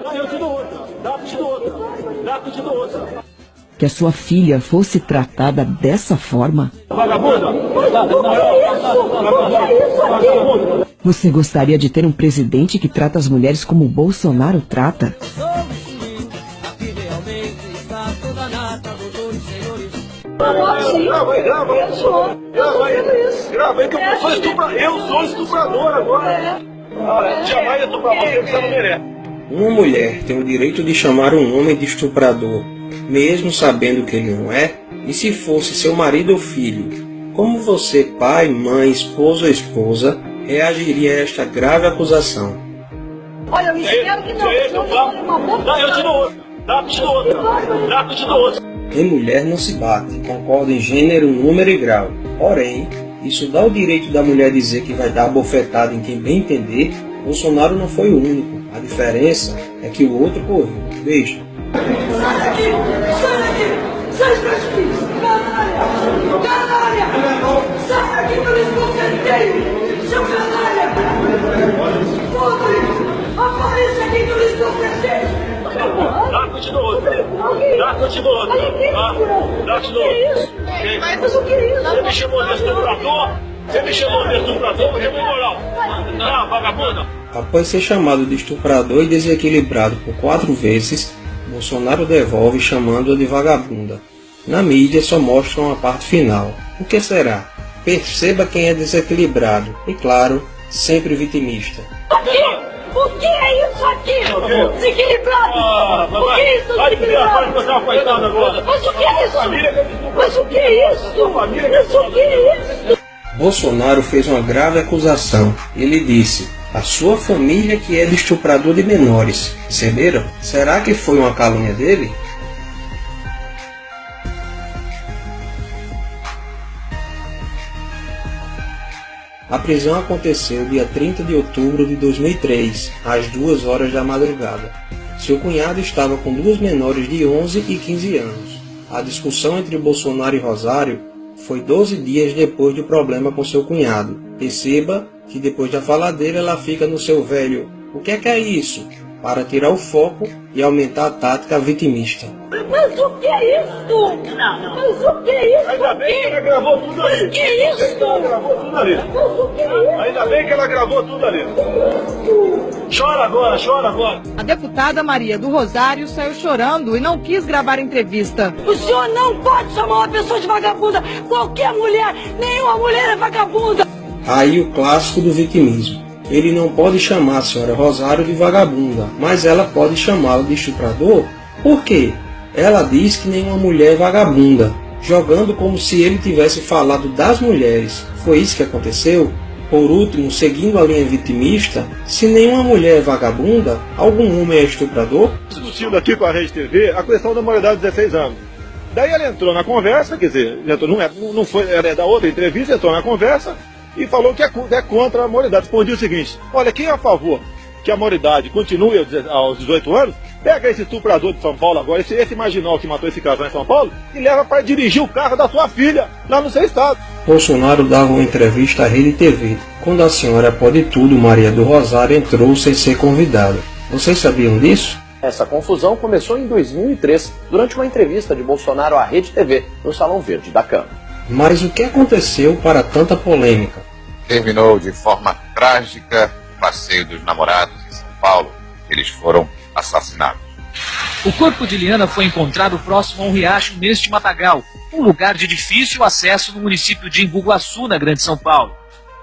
Eu te dou outra. Dá que te dou outra. Dá que te dou outra. Que a sua filha fosse tratada dessa forma? Vagabunda! Você gostaria de ter um presidente que trata as mulheres como o Bolsonaro trata? Grava aí que eu sou estuprador. Eu sou estuprador agora. Jamais estuprar você, você não merece. Uma mulher tem o direito de chamar um homem de estuprador, mesmo sabendo que ele não é? E se fosse seu marido ou filho? Como você, pai, mãe, esposo ou esposa, reagiria a esta grave acusação? Olha, eu espero que não. Eu te dou outra. Dá que te dou outra. Dá que te dou outra. Em mulher não se bate, concorda em gênero, número e grau. Porém, isso dá o direito da mulher dizer que vai dar bofetada em quem bem entender. Bolsonaro não foi o único. A diferença é que o outro correu. Veja. Sai daqui! Sai daqui! Sai daqui! Canalha! Canalha! Sai daqui que eu lhe esbofetei! Seu canalha! Podre! Apareça aqui que eu lhe esbofetei! Dá que eu te dou outra. Dá que eu te dou outra. Dá que te dou outra. Mas o que é isso? Você me chamou de estuprador? Você me chamou de estuprador? Você me moral. Ah, vagabunda. Após ser chamado de estuprador e desequilibrado por 4 vezes, Bolsonaro devolve chamando-a de vagabunda. Na mídia só mostram a parte final. O que será? Perceba quem é desequilibrado e, claro, sempre vitimista. O que é isso aqui? Desequilibrado! O que é isso, desequilibrado? Mas o que é isso? Mas o que é isso? Mas o que é isso? Bolsonaro fez uma grave acusação. Ele disse: a sua família que é de estuprador de menores. Perceberam? Será que foi uma calúnia dele? A prisão aconteceu dia 30 de outubro de 2003, às 2 horas da madrugada. Seu cunhado estava com 2 menores de 11 e 15 anos. A discussão entre Bolsonaro e Rosário foi 12 dias depois do problema com seu cunhado. Perceba que depois da faladeira ela fica no seu velho "o que é isso?", para tirar o foco e aumentar a tática vitimista. Mas o que é isso? Mas o que é isso? Ainda bem que ela gravou tudo ali. Mas o que é isso? Ela gravou tudo ali. Mas o que é isso? Ainda bem que ela gravou tudo ali. Chora agora, chora agora. A deputada Maria do Rosário saiu chorando e não quis gravar a entrevista. O senhor não pode chamar uma pessoa de vagabunda. Qualquer mulher, nenhuma mulher é vagabunda. Aí o clássico do vitimismo. Ele não pode chamar a senhora Rosário de vagabunda, mas ela pode chamá-la de estuprador? Por quê? Ela diz que nenhuma mulher é vagabunda, jogando como se ele tivesse falado das mulheres. Foi isso que aconteceu? Por último, seguindo a linha vitimista, se nenhuma mulher é vagabunda, algum homem é estuprador? Discutindo aqui com a Rede TV a questão da maioridade de 16 anos. Daí ela entrou na conversa, quer dizer, não foi, ela é da outra entrevista, entrou na conversa e falou que é contra a maioridade. Respondi o seguinte: olha, quem é a favor que a maioridade continue aos 18 anos, pega esse estuprador de São Paulo agora, esse marginal que matou esse casal em São Paulo, e leva para dirigir o carro da sua filha lá no seu estado. Bolsonaro dava uma entrevista à Rede TV. Quando a senhora Pode Tudo, Maria do Rosário, entrou sem ser convidada. Vocês sabiam disso? Essa confusão começou em 2003, durante uma entrevista de Bolsonaro à Rede TV, no Salão Verde da Câmara. Mas o que aconteceu para tanta polêmica? Terminou de forma trágica o passeio dos namorados em São Paulo. Eles foram assassinados. O corpo de Liana foi encontrado próximo a um riacho neste matagal, um lugar de difícil acesso no município de Embu-Guaçu, na Grande São Paulo.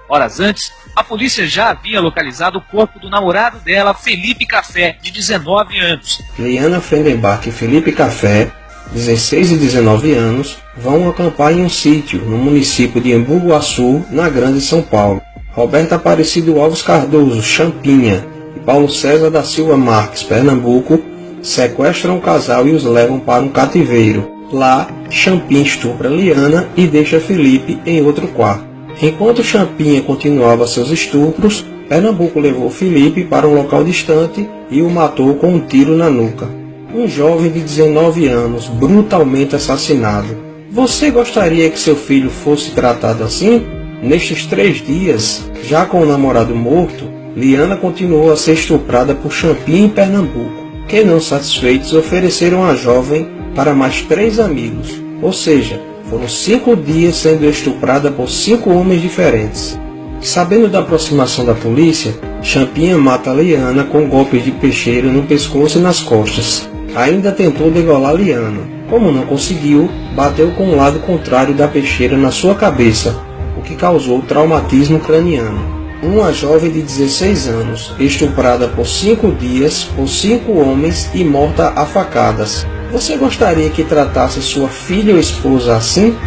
Horas antes, a polícia já havia localizado o corpo do namorado dela, Felipe Café, de 19 anos. Liana Frendenbach e Felipe Café, 16 e 19 anos, vão acampar em um sítio no município de Embu-Guaçu, na Grande São Paulo. Roberto Aparecido Alves Cardoso, Champinha, e Paulo César da Silva Marques, Pernambuco, sequestram o casal e os levam para um cativeiro. Lá, Champinha estupra Liana e deixa Felipe em outro quarto. Enquanto Champinha continuava seus estupros, Pernambuco levou Felipe para um local distante e o matou com um tiro na nuca. Um jovem de 19 anos, brutalmente assassinado. Você gostaria que seu filho fosse tratado assim? Nestes 3 dias, já com o namorado morto, Liana continuou a ser estuprada por Champinha em Pernambuco. que, não satisfeitos, ofereceram a jovem para mais 3 amigos, ou seja, foram 5 dias sendo estuprada por 5 homens diferentes. Sabendo da aproximação da polícia, Champinha mata Liana com golpes de peixeira no pescoço e nas costas. Ainda tentou degolar Liana. Como não conseguiu, bateu com o lado contrário da peixeira na sua cabeça, o que causou traumatismo craniano. Uma jovem de 16 anos, estuprada por 5 dias por 5 homens e morta a facadas. Você gostaria que tratasse sua filha ou esposa assim?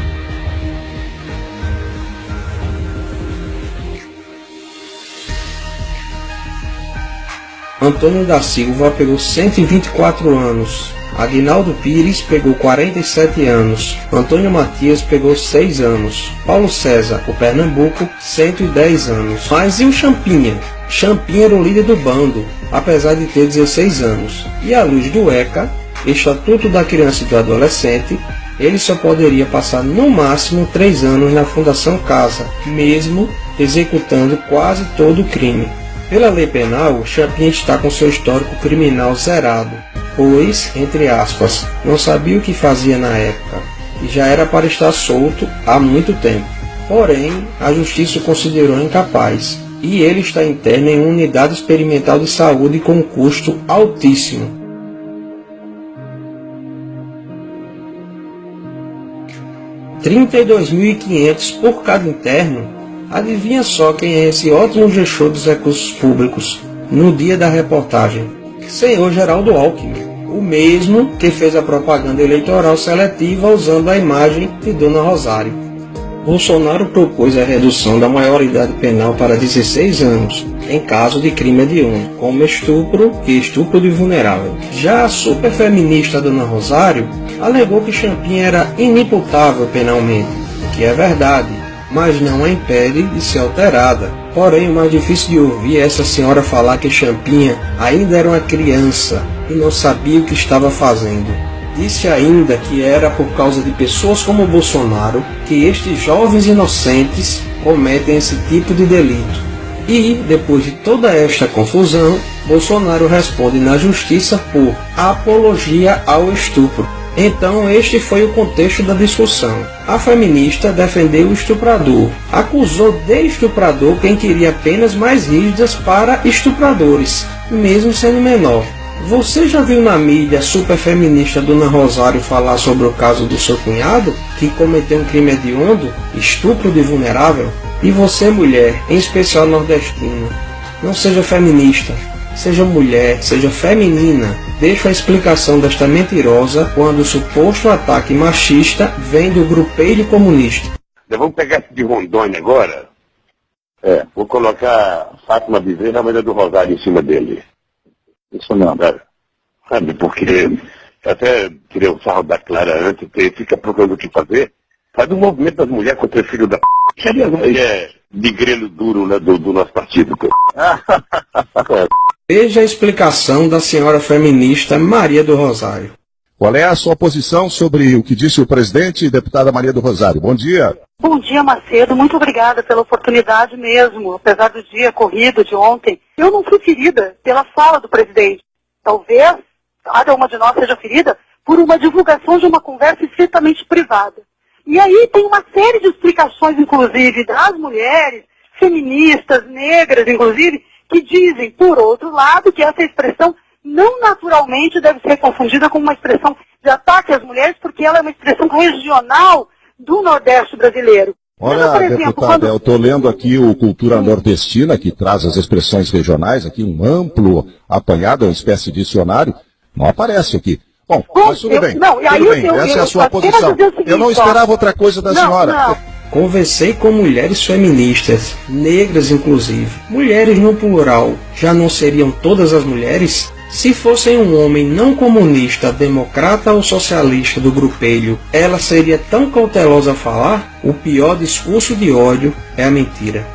Antônio da Silva pegou 124 anos. Aguinaldo Pires pegou 47 anos. Antônio Matias pegou 6 anos. Paulo César, o Pernambuco, 110 anos. Mas e o Champinha? Champinha era o líder do bando, apesar de ter 16 anos. E à luz do ECA, Estatuto da Criança e do Adolescente, ele só poderia passar no máximo 3 anos na Fundação Casa, mesmo executando quase todo o crime. Pela lei penal, Champinha está com seu histórico criminal zerado, pois, entre aspas, não sabia o que fazia na época, e já era para estar solto há muito tempo. Porém, a justiça o considerou incapaz, e ele está interno em uma unidade experimental de saúde com um custo altíssimo. R$ 32.500 por cada interno. Adivinha só quem é esse ótimo gestor dos recursos públicos no dia da reportagem? Senhor Geraldo Alckmin, o mesmo que fez a propaganda eleitoral seletiva usando a imagem de Dona Rosário. Bolsonaro propôs a redução da maioridade penal para 16 anos, em caso de crime hediondo, como estupro e estupro de vulnerável. Já a superfeminista Dona Rosário alegou que Champinha era inimputável penalmente, o que é verdade, mas não a impede de ser alterada. Porém, o mais difícil de ouvir é essa senhora falar que Champinha ainda era uma criança e não sabia o que estava fazendo. Disse ainda que era por causa de pessoas como Bolsonaro que estes jovens inocentes cometem esse tipo de delito. E, depois de toda esta confusão, Bolsonaro responde na justiça por apologia ao estupro. Então este foi o contexto da discussão. A feminista defendeu o estuprador, acusou de estuprador quem queria penas mais rígidas para estupradores, mesmo sendo menor. Você já viu na mídia a superfeminista Dona Rosário falar sobre o caso do seu cunhado, que cometeu um crime hediondo, estupro de vulnerável? E você, mulher, em especial nordestina, não seja feminista. Seja mulher, seja feminina, deixo a explicação desta mentirosa quando o suposto ataque machista vem do grupelho comunista. Vamos pegar esse de Rondônia agora. Vou colocar Fátima Bezerra, a mulher do Rosário, em cima dele. Isso não, cara. Sabe, porque eu até tirei o sarro da Clara antes, porque fica procurando o que fazer. Faz um movimento das mulheres contra o filho da p. Que é de grelo duro, né, do nosso partido. Veja a explicação da senhora feminista Maria do Rosário. Qual é a sua posição sobre o que disse o presidente e deputada Maria do Rosário? Bom dia. Bom dia, Macedo. Muito obrigada pela oportunidade mesmo. Apesar do dia corrido de ontem, eu não fui ferida pela fala do presidente. Talvez cada uma de nós seja ferida por uma divulgação de uma conversa estritamente privada. E aí tem uma série de explicações, inclusive, das mulheres, feministas, negras, inclusive, que dizem, por outro lado, que essa expressão não naturalmente deve ser confundida com uma expressão de ataque às mulheres, porque ela é uma expressão regional do Nordeste brasileiro. Olha, por exemplo, deputada, eu estou lendo aqui o Cultura Nordestina, que traz as expressões regionais, aqui um amplo apanhado, uma espécie de dicionário, não aparece aqui. Bom, mas tudo bem, essa é a sua posição. Eu não esperava outra coisa da senhora. Não. Conversei com mulheres feministas, negras inclusive. Mulheres no plural, já não seriam todas as mulheres? Se fossem um homem não comunista, democrata ou socialista do grupelho, ela seria tão cautelosa a falar? O pior discurso de ódio é a mentira.